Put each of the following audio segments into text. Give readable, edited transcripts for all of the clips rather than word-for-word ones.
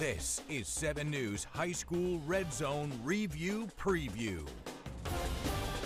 This is 7 News High School Red Zone Review Preview.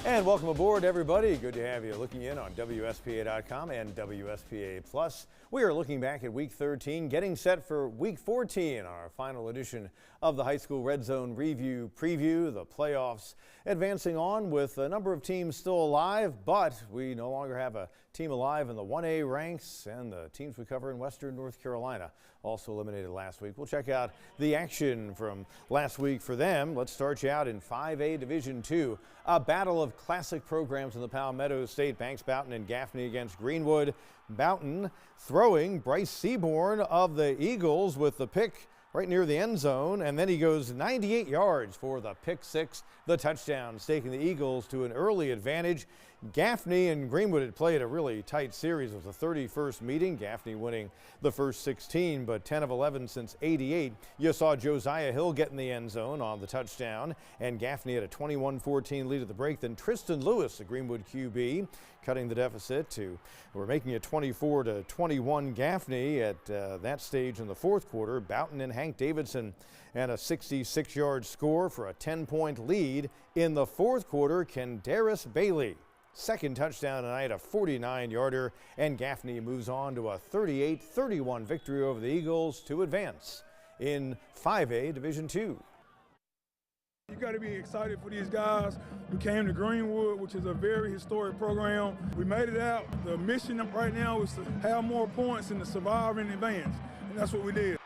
And welcome aboard, everybody. Good to have you looking in on WSPA.com and WSPA Plus. We are looking back at Week 13, getting set for Week 14, our final edition of the High School Red Zone Review Preview. The playoffs advancing on with a number of teams still alive, but we no longer have a team alive in the 1A ranks, and the teams we cover in Western North Carolina also eliminated last week. We'll check out the action from last week for them. Let's start you out in 5A Division II. A battle of classic programs in the Palmetto State. Banks, Boughton, and Gaffney against Greenwood. Boughton throwing Bryce Seaborn of the Eagles with the pick right near the end zone, and then he goes 98 yards for the pick six, the touchdown, taking the Eagles to an early advantage. Gaffney and Greenwood had played a really tight series. It was the 31st meeting, Gaffney winning the first 16, but 10 of 11 since 88. You saw Josiah Hill get in the end zone on the touchdown, and Gaffney had a 21-14 lead at the break. Then Tristan Lewis, the Greenwood QB, cutting the deficit to, we're making it 24-21 Gaffney at that stage in the fourth quarter. Boughton and Hank Davidson and a 66-yard score for a 10-point lead. In the fourth quarter, Kendaris Bailey, second touchdown tonight, a 49-yarder, and Gaffney moves on to a 38-31 victory over the Eagles to advance in 5A Division II. You got to be excited for these guys. We came to Greenwood, which is a very historic program. We made it out. The mission right now is to have more points and to survive and advance, and that's what we did.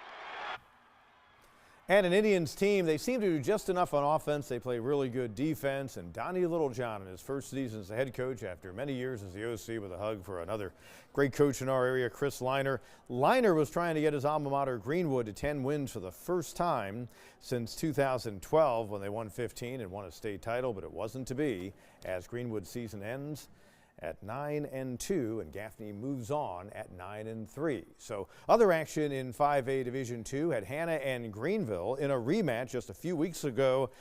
And an Indians team, they seem to do just enough on offense. They play really good defense. And Donnie Littlejohn in his first season as the head coach after many years as the OC, with a hug for another great coach in our area, Chris Liner. Liner was trying to get his alma mater Greenwood to 10 wins for the first time since 2012 when they won 15 and won a state title, but it wasn't to be as Greenwood's season ends at 9-2, and Gaffney moves on at 9-3. So other action in 5A Division II had Hanna and Greenville in a rematch just a few weeks ago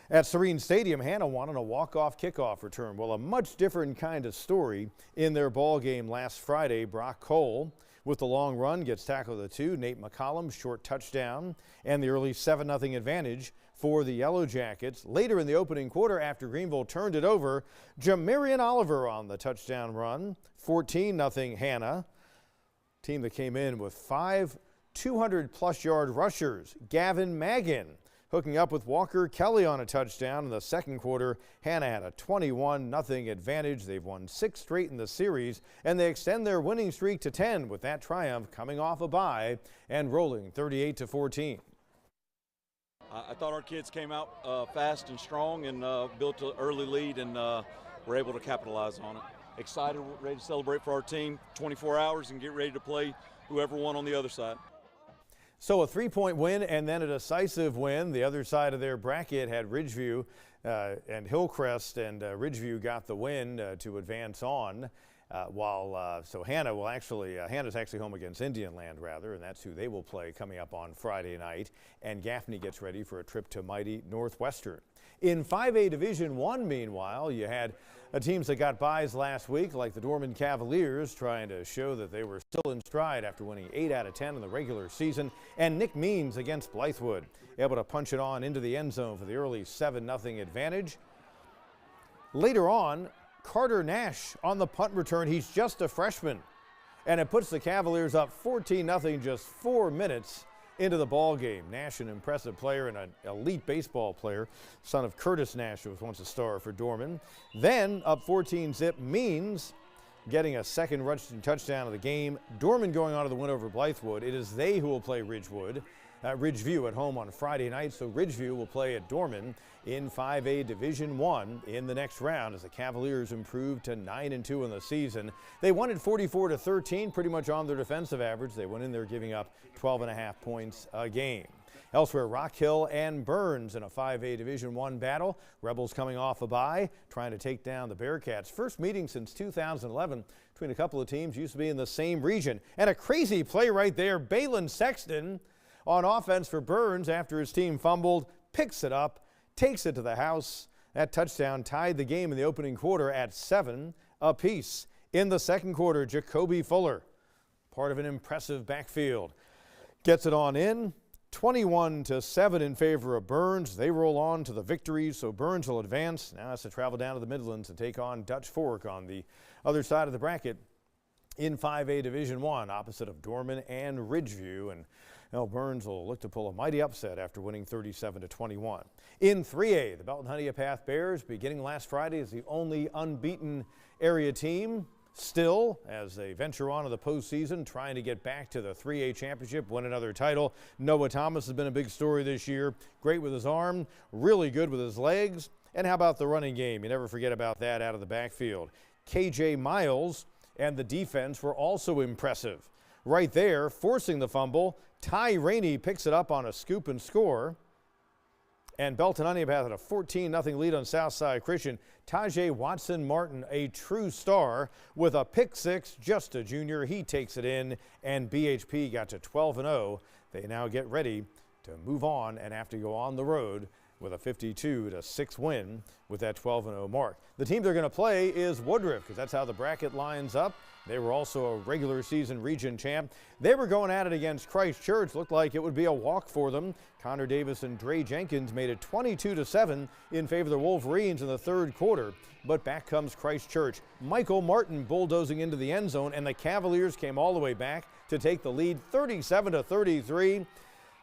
at Serene Stadium. Hanna won on a walk-off kickoff return. Well, a much different kind of story in their ball game last Friday. Brock Cole with the long run gets tackled at the 2. Nate McCollum, short touchdown, and the early 7-0 advantage for the Yellow Jackets. Later in the opening quarter, after Greenville turned it over, Jamarian Oliver on the touchdown run, 14-0 Hanna. Team that came in with 5 200-plus yard rushers. Gavin Maggin hooking up with Walker Kelly on a touchdown in the second quarter. Hanna had a 21-0 advantage. They've won 6 straight in the series, and they extend their winning streak to 10 with that triumph coming off a bye and rolling 38-14. I thought our kids came out fast and strong and built an early lead, and were able to capitalize on it. Excited, ready to celebrate for our team, 24 hours, and get ready to play whoever won on the other side. So a 3-point win and then a decisive win. The other side of their bracket had Ridgeview and Hillcrest, and Ridgeview got the win to advance on. So Hanna will Hanna's actually home against Indianland rather, and that's who they will play coming up on Friday night. And Gaffney gets ready for a trip to mighty Northwestern. In 5A Division I, meanwhile, you had teams that got byes last week, like the Dorman Cavaliers, trying to show that they were still in stride after winning 8 out of 10 in the regular season. And Nick Means against Blythewood, able to punch it on into the end zone for the early 7-0 advantage. Later on, Carter Nash on the punt return. He's just a freshman, and it puts the Cavaliers up 14-0 just 4 minutes into the ball game. Nash, an impressive player and an elite baseball player, son of Curtis Nash, who was once a star for Dorman. Then up 14-0, Means getting a second rushing touchdown of the game. Dorman going on to the win over Blythewood. It is they who will play Ridgeview at home on Friday night, so Ridgeview will play at Dorman in 5A Division I in the next round as the Cavaliers improved to 9-2 in the season. They won it 44-13, pretty much on their defensive average. They went in there giving up 12.5 points a game. Elsewhere, Rock Hill and Burns in a 5A Division I battle. Rebels coming off a bye, trying to take down the Bearcats. First meeting since 2011 between a couple of teams used to be in the same region. And a crazy play right there. Balin Sexton on offense for Burns after his team fumbled, picks it up, takes it to the house. That touchdown tied the game in the opening quarter at 7 apiece. In the second quarter, Jacoby Fuller, part of an impressive backfield, gets it on in, 21-7 in favor of Burns. They roll on to the victories, so Burns will advance. Now has to travel down to the Midlands to take on Dutch Fork on the other side of the bracket in 5A Division I, opposite of Dorman and Ridgeview. And Burns will look to pull a mighty upset after winning 37-21. In 3A, the Belton Honeypath Bears, beginning last Friday, is the only unbeaten area team still as they venture on to the postseason, trying to get back to the 3A championship, win another title. Noah Thomas has been a big story this year. Great with his arm, really good with his legs. And how about the running game? You never forget about that out of the backfield. KJ Miles and the defense were also impressive. Right there, forcing the fumble, Ty Rainey picks it up on a scoop and score. And Belton Honeypath had a 14-0 lead on Southside Christian. Tajay Watson-Martin, a true star, with a pick six, just a junior. He takes it in, and BHP got to 12-0. They now get ready to move on and have to go on the road with a 52-6 win with that 12-0 mark. The team they're going to play is Woodruff, because that's how the bracket lines up. They were also a regular season region champ. They were going at it against Christ Church. Looked like it would be a walk for them. Connor Davis and Dre Jenkins made it 22-7 in favor of the Wolverines in the third quarter. But back comes Christ Church. Michael Martin bulldozing into the end zone, and the Cavaliers came all the way back to take the lead 37-33.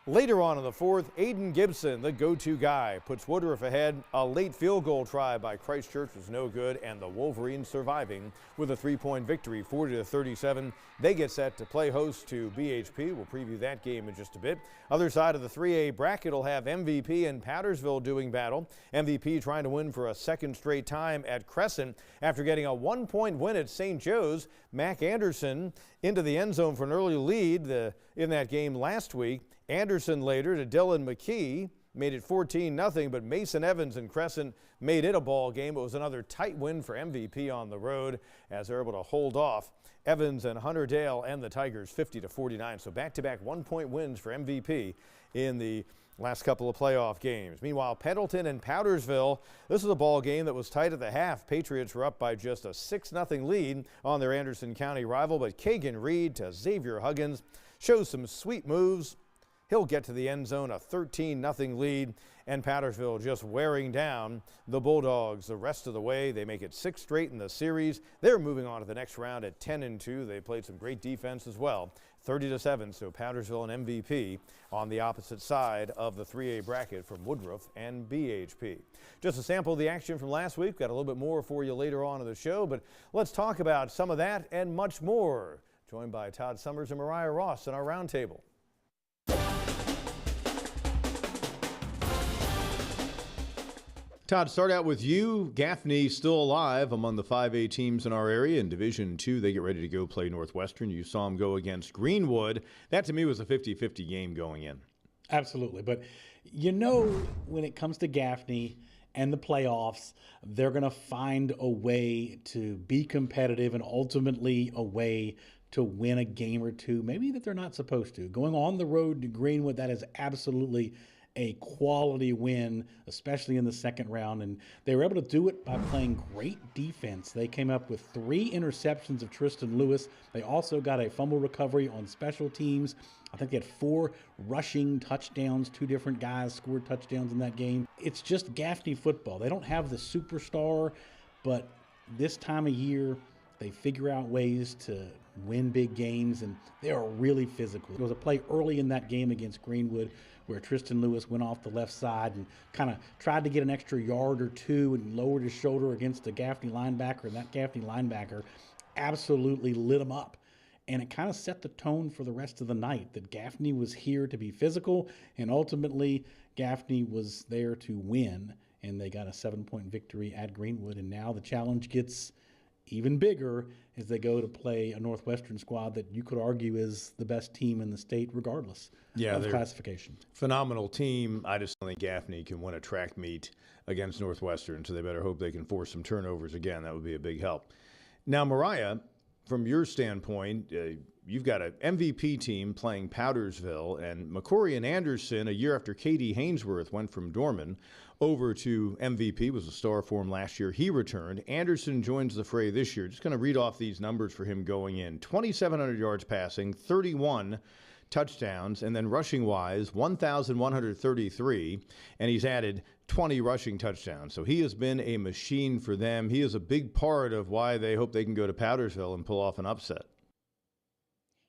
Later on in the fourth, Aiden Gibson, the go-to guy, puts Woodruff ahead. A late field goal try by Christ Church was no good, and the Wolverines surviving with a 3-point victory, 40-37. They get set to play host to BHP. We'll preview that game in just a bit. Other side of the 3A bracket will have MVP and Powdersville doing battle. MVP trying to win for a second straight time at Crescent after getting a 1-point win at St. Joe's. Mac Anderson into the end zone for an early lead in that game last week. Anderson later to Dylan McKee, made it 14-0, but Mason Evans and Crescent made it a ball game. It was another tight win for MVP on the road as they're able to hold off Evans and Hunter Dale and the Tigers 50-49. So back-to-back 1-point wins for MVP in the last couple of playoff games. Meanwhile, Pendleton and Powdersville, this was a ball game that was tight at the half. Patriots were up by just a 6-0 lead on their Anderson County rival, but Kagan Reed to Xavier Huggins shows some sweet moves. He'll get to the end zone, a 13-0 lead, and Powdersville just wearing down the Bulldogs the rest of the way. They make it 6 straight in the series. They're moving on to the next round at 10-2. They played some great defense as well, 30-7. So Powdersville and MVP on the opposite side of the 3A bracket from Woodruff and BHP. Just a sample of the action from last week. Got a little bit more for you later on in the show, but let's talk about some of that and much more. Joined by Todd Summers and Mariah Ross in our roundtable. Todd, start out with you. Gaffney still alive among the 5A teams in our area. In Division II, they get ready to go play Northwestern. You saw them go against Greenwood. That, to me, was a 50-50 game going in. Absolutely. But, when it comes to Gaffney and the playoffs, they're going to find a way to be competitive and ultimately a way to win a game or two, maybe that they're not supposed to. Going on the road to Greenwood, that is absolutely a quality win, especially in the second round, and they were able to do it by playing great defense. They came up with 3 interceptions of Tristan Lewis. They also got a fumble recovery on special teams. I think they had 4 rushing touchdowns. 2 different guys scored touchdowns in that game. It's just Gaffney football. They don't have the superstar, but this time of year, they figure out ways to win big games, and they are really physical. There was a play early in that game against Greenwood where Tristan Lewis went off the left side and kind of tried to get an extra yard or 2 and lowered his shoulder against a Gaffney linebacker, and that Gaffney linebacker absolutely lit him up. And it kind of set the tone for the rest of the night that Gaffney was here to be physical, and ultimately Gaffney was there to win, and they got a 7-point victory at Greenwood. And now the challenge gets even bigger as they go to play a Northwestern squad that you could argue is the best team in the state regardless of classification. Phenomenal team. I just don't think Gaffney can win a track meet against Northwestern, so they better hope they can force some turnovers again. That would be a big help. Now, Mariah, from your standpoint, you've got an MVP team playing Powdersville, and McCory and Anderson, a year after Katie Hainsworth went from Dorman over to MVP, was a star for him last year. He returned. Anderson joins the fray this year. Just going to read off these numbers for him going in. 2,700 yards passing, 31 touchdowns, and then rushing-wise, 1,133, and he's added 20 rushing touchdowns. So he has been a machine for them. He is a big part of why they hope they can go to Powdersville and pull off an upset.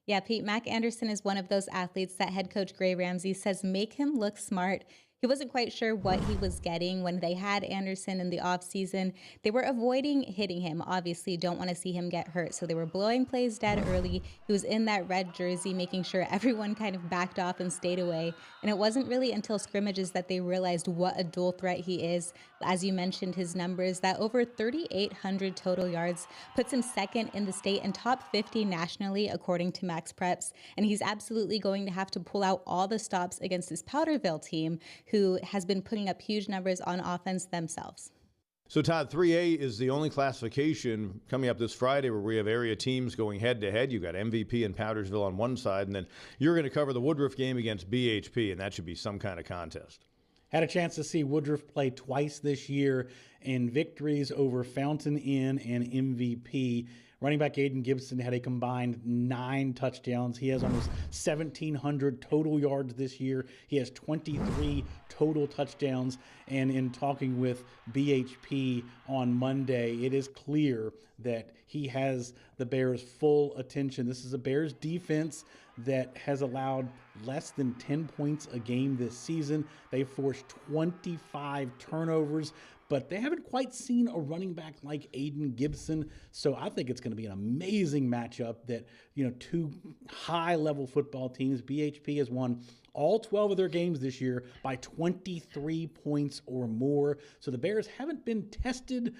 Yeah, Pete, Mac Anderson is one of those athletes that head coach Gray Ramsey says make him look smart. He wasn't quite sure what he was getting when they had Anderson in the offseason. They were avoiding hitting him. Obviously, don't want to see him get hurt. So they were blowing plays dead early. He was in that red jersey, making sure everyone kind of backed off and stayed away. And it wasn't really until scrimmages that they realized what a dual threat he is. As you mentioned, his numbers, that over 3,800 total yards puts him second in the state and top 50 nationally, according to Max Preps. And he's absolutely going to have to pull out all the stops against this Powderville team, who has been putting up huge numbers on offense themselves. So, Todd, 3A is the only classification coming up this Friday where we have area teams going head-to-head. You've got MVP and Powdersville on one side, and then you're going to cover the Woodruff game against BHP, and that should be some kind of contest. Had a chance to see Woodruff play twice this year in victories over Fountain Inn and MVP. Running back Aiden Gibson had a combined 9 touchdowns. He has almost 1,700 total yards this year. He has 23 total touchdowns. And in talking with BHP on Monday, it is clear that he has the Bears' full attention. This is a Bears defense that has allowed less than 10 points a game this season. They forced 25 turnovers, but they haven't quite seen a running back like Aiden Gibson. So I think it's going to be an amazing matchup that, two high-level football teams. BHP has won all 12 of their games this year by 23 points or more. So the Bears haven't been tested,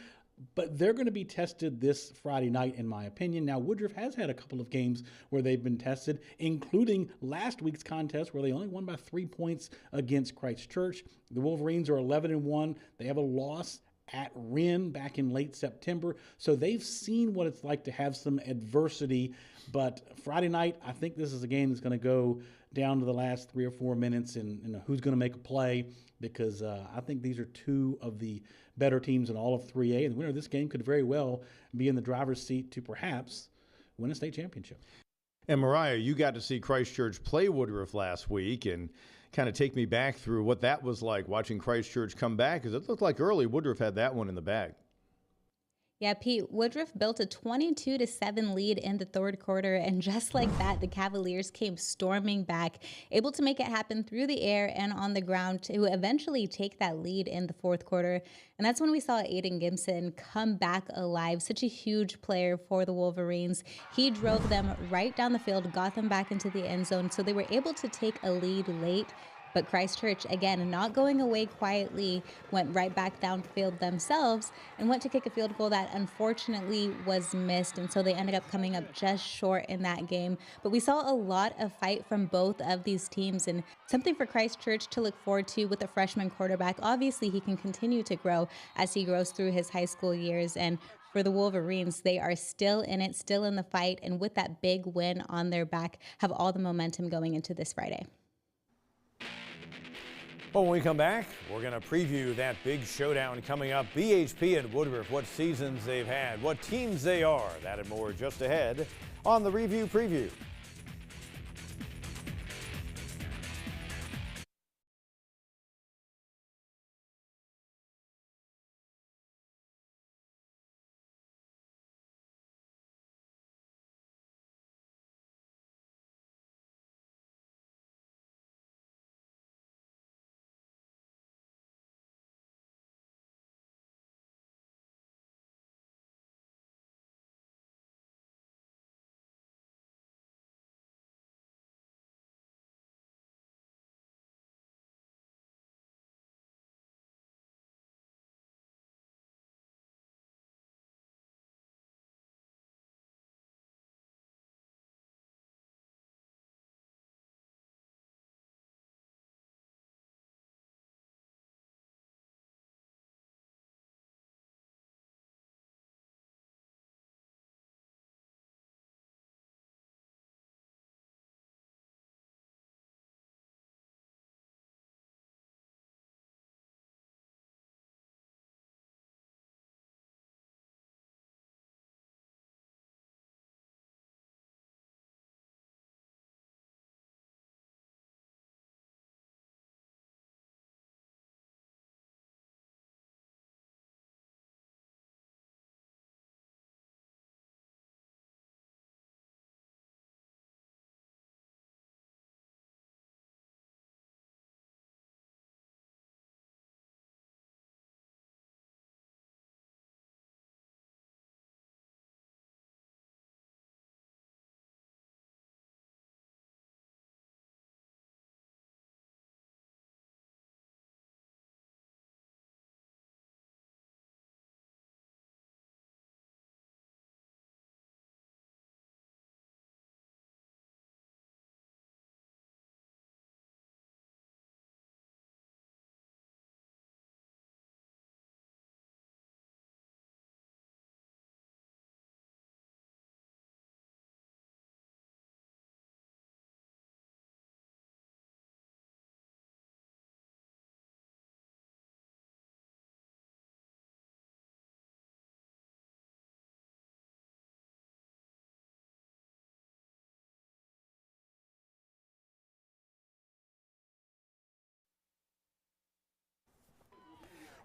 but they're going to be tested this Friday night, in my opinion. Now, Woodruff has had a couple of games where they've been tested, including last week's contest where they only won by 3 points against Christchurch. The Wolverines are 11-1. They have a loss at Wren back in late September. So they've seen what it's like to have some adversity. But Friday night, I think this is a game that's going to go down to the last 3 or 4 minutes and who's going to make a play, because I think these are two of the better teams in all of 3A. And the winner of this game could very well be in the driver's seat to perhaps win a state championship. And Mariah, you got to see Christchurch play Woodruff last week, and kind of take me back through what that was like watching Christchurch come back, because it looked like early Woodruff had that one in the bag. Yeah, Pete, Woodruff built a 22-7 lead in the third quarter, and just like that, the Cavaliers came storming back, able to make it happen through the air and on the ground to eventually take that lead in the fourth quarter. And that's when we saw Aiden Gibson come back alive, such a huge player for the Wolverines. He drove them right down the field, got them back into the end zone, so they were able to take a lead late. But Christchurch, again, not going away quietly, went right back downfield themselves and went to kick a field goal that unfortunately was missed. And so they ended up coming up just short in that game. But we saw a lot of fight from both of these teams, and something for Christchurch to look forward to with a freshman quarterback. Obviously, he can continue to grow as he grows through his high school years. And for the Wolverines, they are still in it, still in the fight. And with that big win on their back, have all the momentum going into this Friday. Well, when we come back, we're going to preview that big showdown coming up. BHP and Woodruff, what seasons they've had, what teams they are. That and more just ahead on the Review Preview.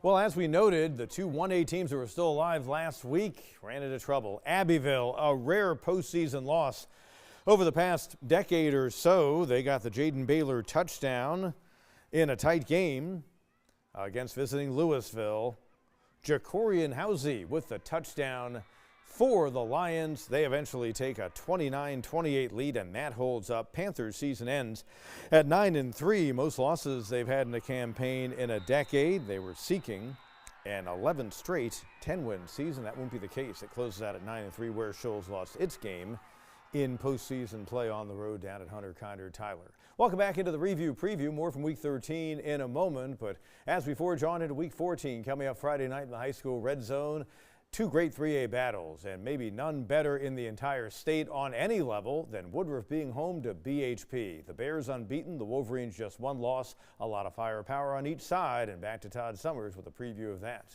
Well, as we noted, the two 1A teams that were still alive last week ran into trouble. Abbeville, a rare postseason loss over the past decade or so. They got the Jaden Baylor touchdown in a tight game against visiting Louisville. Jacorian Housey with the touchdown for the Lions. They eventually take a 29-28 lead, and that holds up. Panthers season ends at 9-3, most losses they've had in a campaign in a decade. They were seeking an 11 straight 10-win season. That won't be the case. It closes out at 9-3, where Shoals lost its game in postseason play on the road down at Hunter Kinder Tyler. Welcome back into the review preview. More from week 13 in a moment, but as we forge on into week 14, coming up Friday night in the high school red zone, two great 3A battles, and maybe none better in the entire state on any level than Woodruff being home to BHP. The Bears unbeaten, the Wolverines just one loss, a lot of firepower on each side, and back to Todd Summers with a preview of that.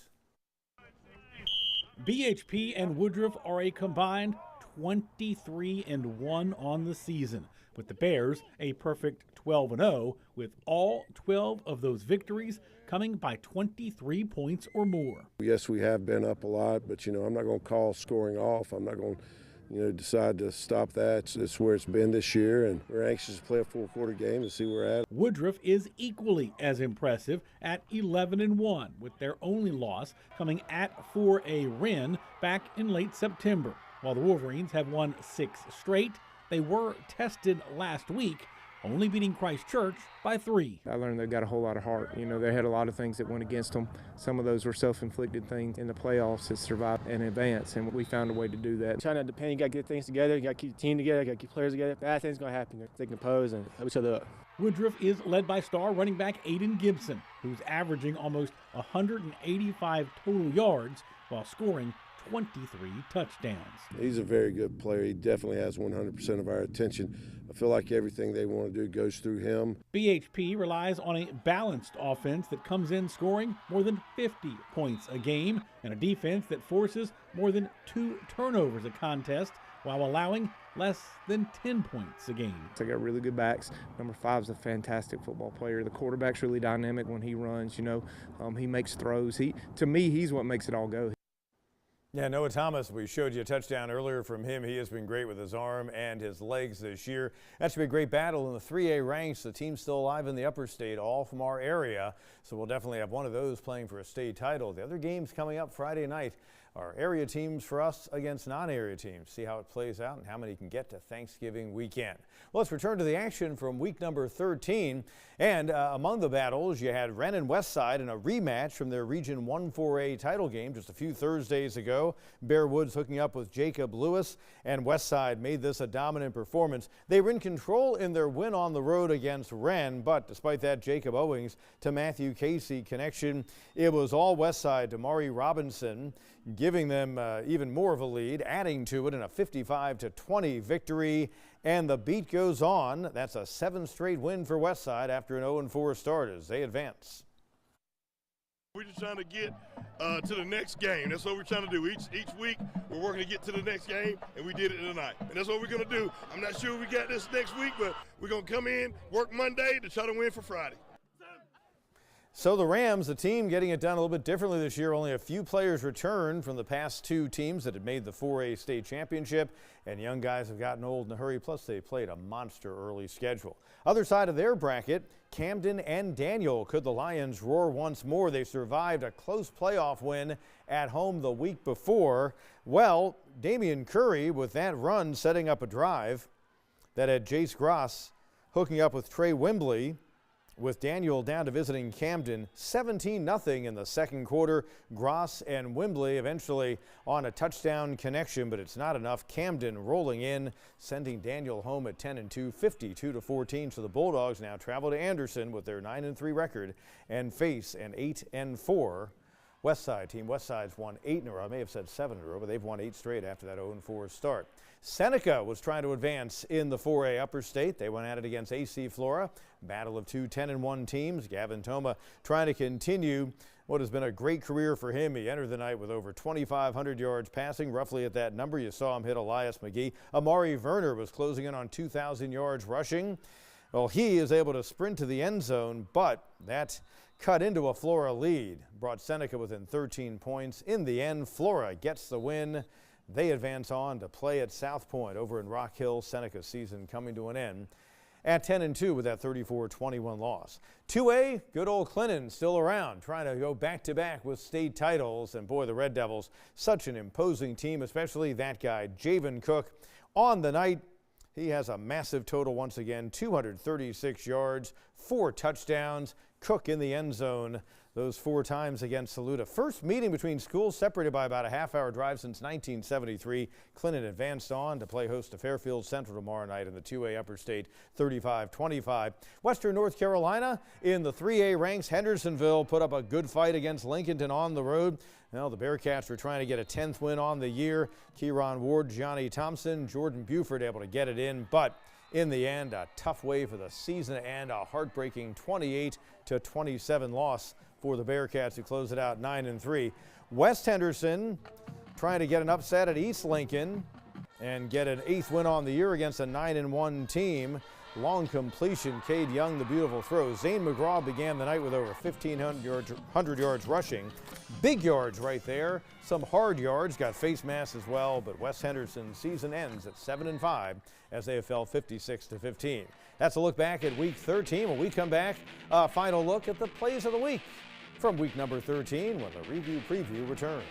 BHP and Woodruff are a combined 23-1 on the season, with the Bears a perfect 12-0, with all 12 of those victories coming by 23 points or more. Yes, we have been up a lot, but I'm not going to call scoring off. I'm not going to decide to stop that. It's where it's been this year, and we're anxious to play a four-quarter game to see where we're at. Woodruff is equally as impressive at 11-1, with their only loss coming at 4A Wren back in late September. While the Wolverines have won 6 straight, they were tested last week, only beating Christ Church by 3. I learned they've got a whole lot of heart. They had a lot of things that went against them. Some of those were self-inflicted things in the playoffs that survived and advanced, and we found a way to do that. Trying not to depend, you got to get things together, you got to keep the team together, you got to keep players together. Bad things going to happen. They can pose and help each other up. Woodruff is led by star running back Aiden Gibson, who's averaging almost 185 total yards while scoring 23 touchdowns. He's a very good player. He definitely has 100% of our attention. I feel like everything they want to do goes through him. BHP relies on a balanced offense that comes in scoring more than 50 points a game and a defense that forces more than 2 turnovers a contest while allowing less than 10 points a game. They got really good backs. Number 5 is a fantastic football player. The quarterback's really dynamic when he runs. He makes throws. To me, he's what makes it all go. Yeah, Noah Thomas, we showed you a touchdown earlier from him. He has been great with his arm and his legs this year. That should be a great battle in the 3A ranks. The team's still alive in the upper state, all from our area. So we'll definitely have one of those playing for a state title. The other games coming up Friday night are area teams for us against non-area teams. See how it plays out and how many can get to Thanksgiving weekend. Well, let's return to the action from week number 13. And among the battles, you had Wren and Westside in a rematch from their Region 1-4A title game just a few Thursdays ago. Bear Woods hooking up with Jacob Lewis, and Westside made this a dominant performance. They were in control in their win on the road against Wren, but despite that Jacob Owings to Matthew Casey connection, it was all Westside to Maury Robinson, giving them even more of a lead, adding to it in a 55-20 victory. And the beat goes on. That's a 7th straight win for Westside after an 0-4 start as they advance. We're just trying to get to the next game. That's what we're trying to do. Each week, we're working to get to the next game, and we did it tonight. And that's what we're going to do. I'm not sure we got this next week, but we're going to come in, work Monday to try to win for Friday. So the Rams, the team getting it done a little bit differently this year. Only a few players returned from the past 2 teams that had made the 4A state championship, and young guys have gotten old in a hurry. Plus, they played a monster early schedule. Other side of their bracket, Camden and Daniel. Could the Lions roar once more? They survived a close playoff win at home the week before. Well, Damian Curry with that run setting up a drive that had Jace Gross hooking up with Trey Wembley. With Daniel down to visiting Camden, 17-0 in the second quarter. Gross and Wembley eventually on a touchdown connection, but it's not enough. Camden rolling in, sending Daniel home at 10-2, 52-14. So the Bulldogs now travel to Anderson with their 9-3 record and face an 8-4 Westside team. Westside's won 8 in a row. I may have said 7 in a row, but they've won 8 straight after that 0-4 start. Seneca was trying to advance in the 4A upper state. They went at it against AC Flora. Battle of 2 10-1 teams. Gavin Toma trying to continue what has been a great career for him. He entered the night with over 2,500 yards passing, roughly at that number. You saw him hit Elias McGee. Amari Verner was closing in on 2,000 yards rushing. Well, he is able to sprint to the end zone, but that cut into a Flora lead. Brought Seneca within 13 points. In the end, Flora gets the win. They advance on to play at South Point over in Rock Hill. Seneca's season coming to an end at 10-2 with that 34-21 loss. 2A, good old Clinton still around, trying to go back-to-back with state titles. And boy, the Red Devils, such an imposing team, especially that guy, Javen Cook. On the night, he has a massive total once again, 236 yards, 4 touchdowns. Cook in the end zone those 4 times against Saluda. First meeting between schools separated by about a half-hour drive since 1973. Clinton advanced on to play host to Fairfield Central tomorrow night in the 2A Upper State 35-25. Western North Carolina in the 3A ranks. Hendersonville put up a good fight against Lincolnton on the road. Well, the Bearcats were trying to get a 10th win on the year. Kieron Ward, Johnny Thompson, Jordan Buford able to get it in, but in the end, a tough way for the season and a heartbreaking 28-27 loss for the Bearcats, who close it out 9-3. West Henderson trying to get an upset at East Lincoln and get an 8th win on the year against a 9-1 team. Long completion, Cade Young, the beautiful throw. Zane McGraw began the night with over 1,500 yards rushing. Big yards right there. Some hard yards, got face masks as well, but West Henderson's season ends at 7-5 as they have fell 56-15. That's a look back at week 13. When we come back, a final look at the plays of the week from week number 13 when the review preview returns.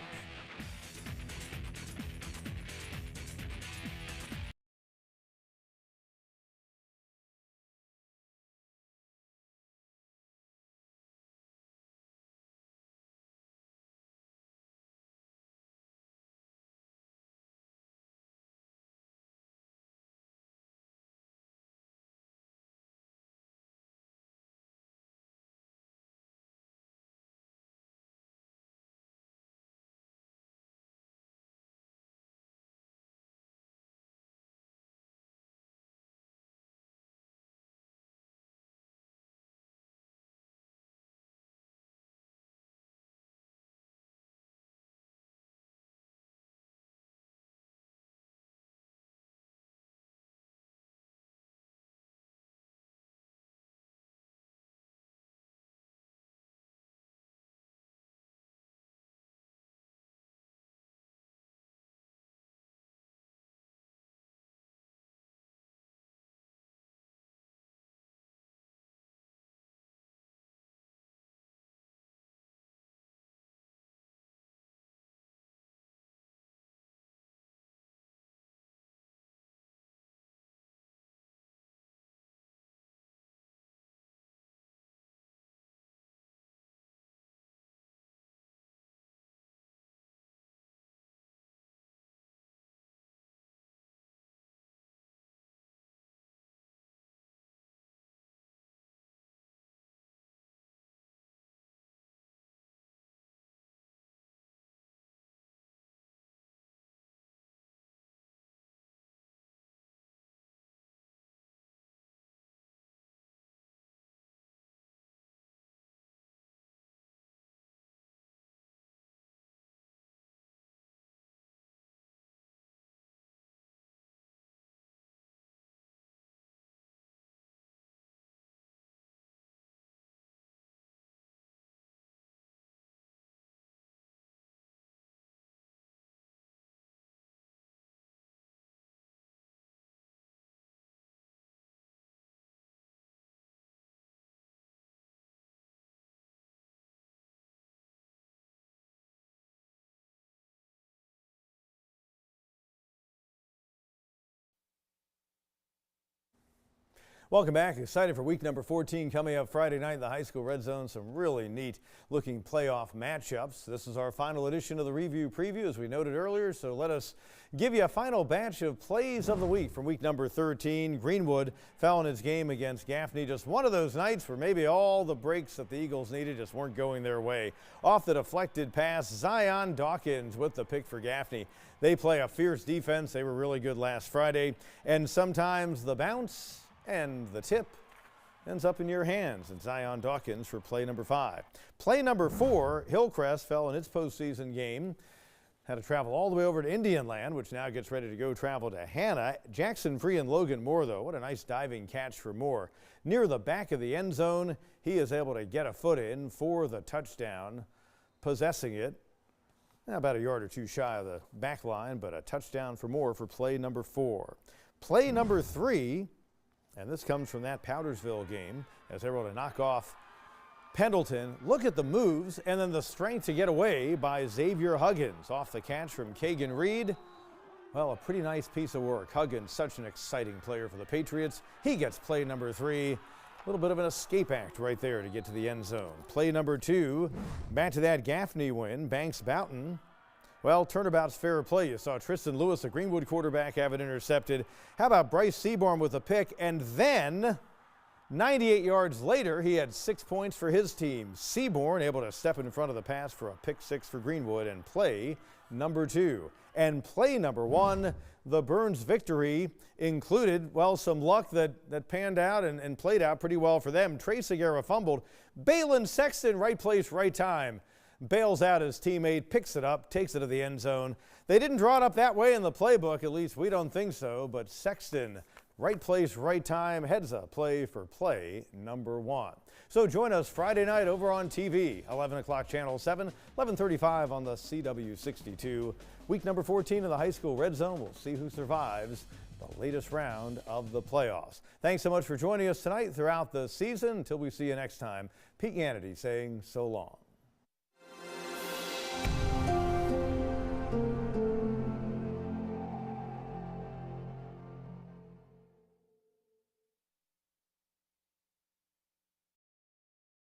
Welcome back. Excited for week number 14 coming up Friday night in the high school red zone. Some really neat looking playoff matchups. This is our final edition of the review preview, as we noted earlier. So let us give you a final batch of plays of the week from week number 13. Greenwood fell in its game against Gaffney. Just one of those nights where maybe all the breaks that the Eagles needed just weren't going their way. Off the deflected pass, Zion Dawkins with the pick for Gaffney. They play a fierce defense. They were really good last Friday. And sometimes the bounce and the tip ends up in your hands. And Zion Dawkins for play number 5. Play number 4, Hillcrest fell in its postseason game had to travel all the way over to Indian Land, which now gets ready to go travel to Hannah. Jackson Free and Logan Moore, though, what a nice diving catch for Moore. Near the back of the end zone, he is able to get a foot in for the touchdown, possessing it. About a yard or two shy of the back line, but a touchdown for Moore for play number 4. Play number 3, and this comes from that Powdersville game, as they were able to knock off Pendleton. Look at the moves and then the strength to get away by Xavier Huggins off the catch from Kagan Reed. Well, a pretty nice piece of work. Huggins, such an exciting player for the Patriots. He gets play number 3. A little bit of an escape act right there to get to the end zone. Play number 2, back to that Gaffney win. Banks Boughton. Well, turnabout's fair play. You saw Tristan Lewis, a Greenwood quarterback, have it intercepted. How about Bryce Seaborn with a pick? And then 98 yards later, he had 6 points for his team. Seaborn able to step in front of the pass for a pick 6 for Greenwood, and play number 2. And play number 1, the Burns victory included, well, some luck that panned out and played out pretty well for them. Trey Segura fumbled. Balin Sexton, right place, right time. Bails out his teammate, picks it up, takes it to the end zone. They didn't draw it up that way in the playbook, at least we don't think so, but Sexton, right place, right time, heads up play for play number 1. So join us Friday night over on TV, 11 o'clock Channel 7, 11:35 on the CW62. Week number 14 of the high school Red Zone. We'll see who survives the latest round of the playoffs. Thanks so much for joining us tonight throughout the season. Until we see you next time, Pete Yanity saying so long.